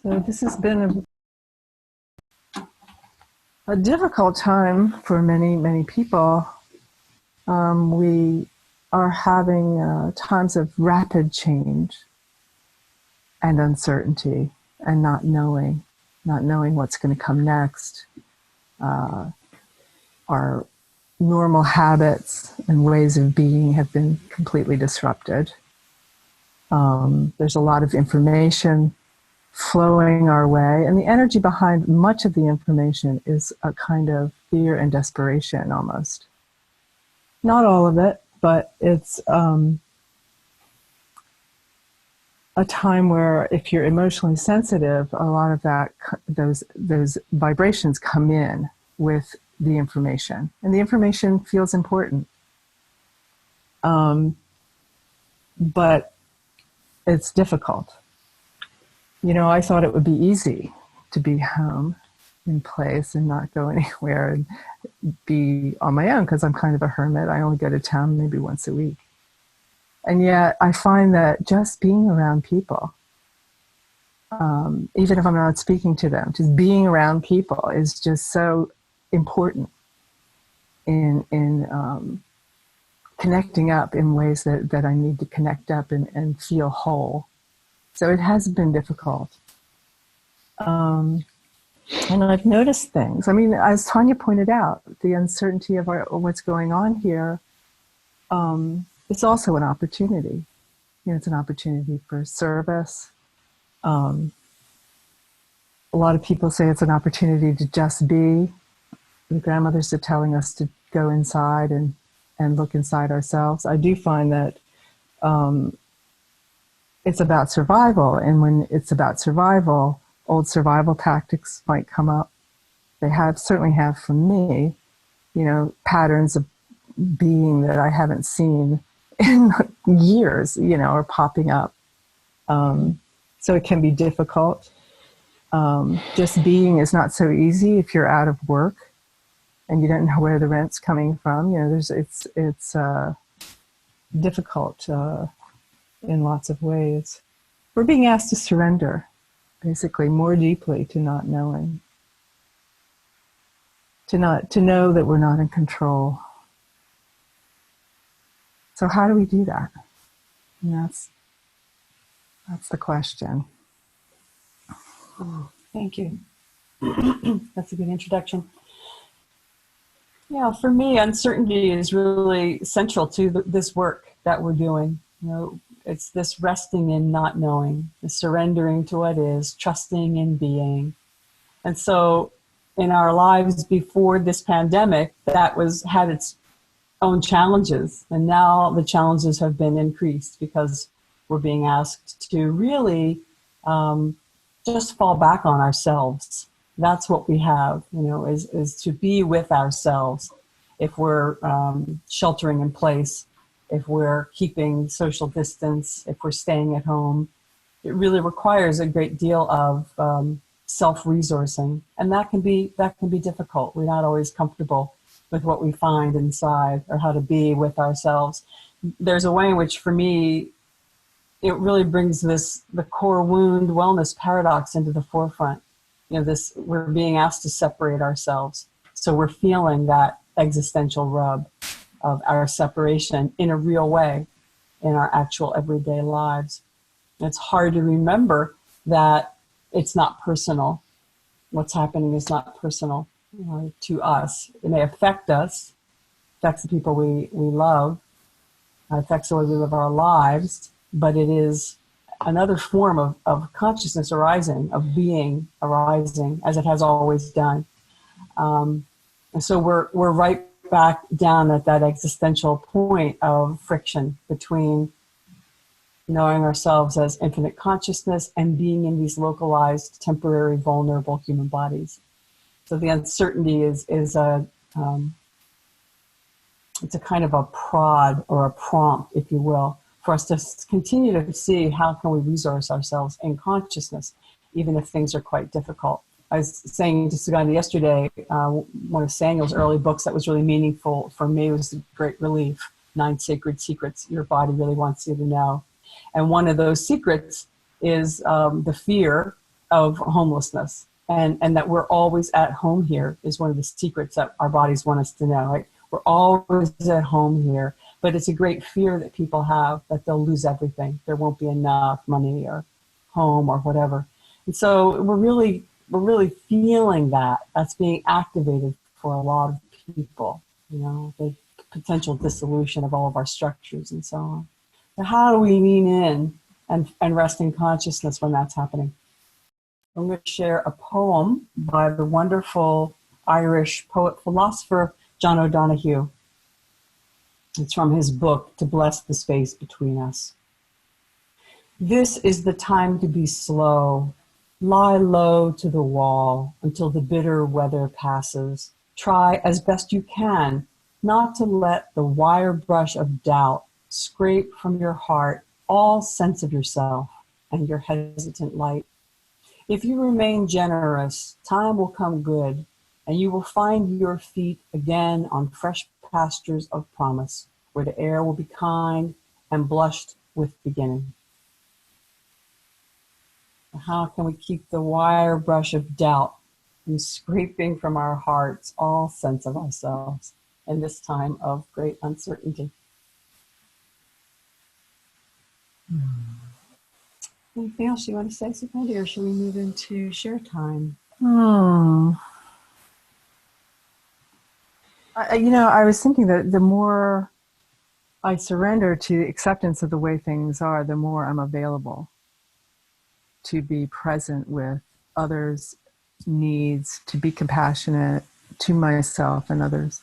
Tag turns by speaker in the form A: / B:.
A: So this has been a difficult time for many, many people. We are having times of rapid change and uncertainty and not knowing what's going to come next. Our normal habits and ways of being have been completely disrupted. There's a lot of information flowing our way, and the energy behind much of the information is a kind of fear and desperation almost. Not all of it, but it's a time where if you're emotionally sensitive, a lot of those vibrations come in with the information, and the information feels important. But it's difficult. You know, I thought it would be easy to be home in place and not go anywhere and be on my own because I'm kind of a hermit. I only go to town maybe once a week. And yet I find that just being around people, even if I'm not speaking to them, just being around people is just so important in connecting up in ways that I need to connect up and feel whole. So it has been difficult. And I've noticed things. I mean, as Tanya pointed out, the uncertainty of what's going on here, it's also an opportunity. You know, it's an opportunity for service. A lot of people say it's an opportunity to just be. The grandmothers are telling us to go inside and look inside ourselves. I do find that it's about survival, and when it's about survival, old survival tactics might come up. They certainly have for me, you know, patterns of being that I haven't seen in years, you know, are popping up. So it can be difficult. Just being is not so easy if you're out of work and you don't know where the rent's coming from. You know, it's difficult in lots of ways. We're being asked to surrender, basically, more deeply to not knowing. To know that we're not in control. So how do we do that? And that's the question.
B: Oh, thank you. That's a good introduction. Yeah, for me, uncertainty is really central to this work that we're doing. You know, it's this resting in not knowing, the surrendering to what is, trusting in being. And so in our lives before this pandemic, that had its own challenges. And now the challenges have been increased because we're being asked to really just fall back on ourselves. That's what we have, you know, is to be with ourselves. If we're sheltering in place, if we're keeping social distance, if we're staying at home, it really requires a great deal of self-resourcing, and that can be difficult. We're not always comfortable with what we find inside or how to be with ourselves. There's a way in which, for me, it really brings the core wound wellness paradox into the forefront. You know, we're being asked to separate ourselves, so we're feeling that existential rub of our separation in a real way in our actual everyday lives. It's hard to remember that it's not personal. What's happening is not personal, you know, to us. It may affect us, affects the people we love, affects the way we live our lives, but it is another form of consciousness arising, of being arising, as it has always done. And so we're right back down at that existential point of friction between knowing ourselves as infinite consciousness and being in these localized, temporary, vulnerable human bodies. So the uncertainty is it's a kind of a prod or a prompt, if you will, for us to continue to see how can we resource ourselves in consciousness, even if things are quite difficult. I was saying to Sugandhi yesterday, one of Samuel's early books that was really meaningful for me was The Great Relief, 9 Sacred Secrets Your Body Really Wants You to Know. And one of those secrets is the fear of homelessness, and that we're always at home here is one of the secrets that our bodies want us to know, right? We're always at home here, but it's a great fear that people have that they'll lose everything. There won't be enough money or home or whatever. And so we're really feeling that. That's being activated for a lot of people, you know, the potential dissolution of all of our structures and so on. So how do we lean in and rest in consciousness when that's happening? I'm going to share a poem by the wonderful Irish poet-philosopher John O'Donoghue. It's from his book, To Bless the Space Between Us. This is the time to be slow. Lie low to the wall until the bitter weather passes. Try as best you can not to let the wire brush of doubt scrape from your heart all sense of yourself and your hesitant light. If you remain generous, time will come good, and you will find your feet again on fresh pastures of promise, where the air will be kind and blushed with beginning. How can we keep the wire brush of doubt from scraping from our hearts all sense of ourselves in this time of great uncertainty? Anything else you want to say, Sugandhi, or should we move into share time?
A: I was thinking that the more I surrender to acceptance of the way things are, the more I'm available to be present with others' needs, to be compassionate to myself and others.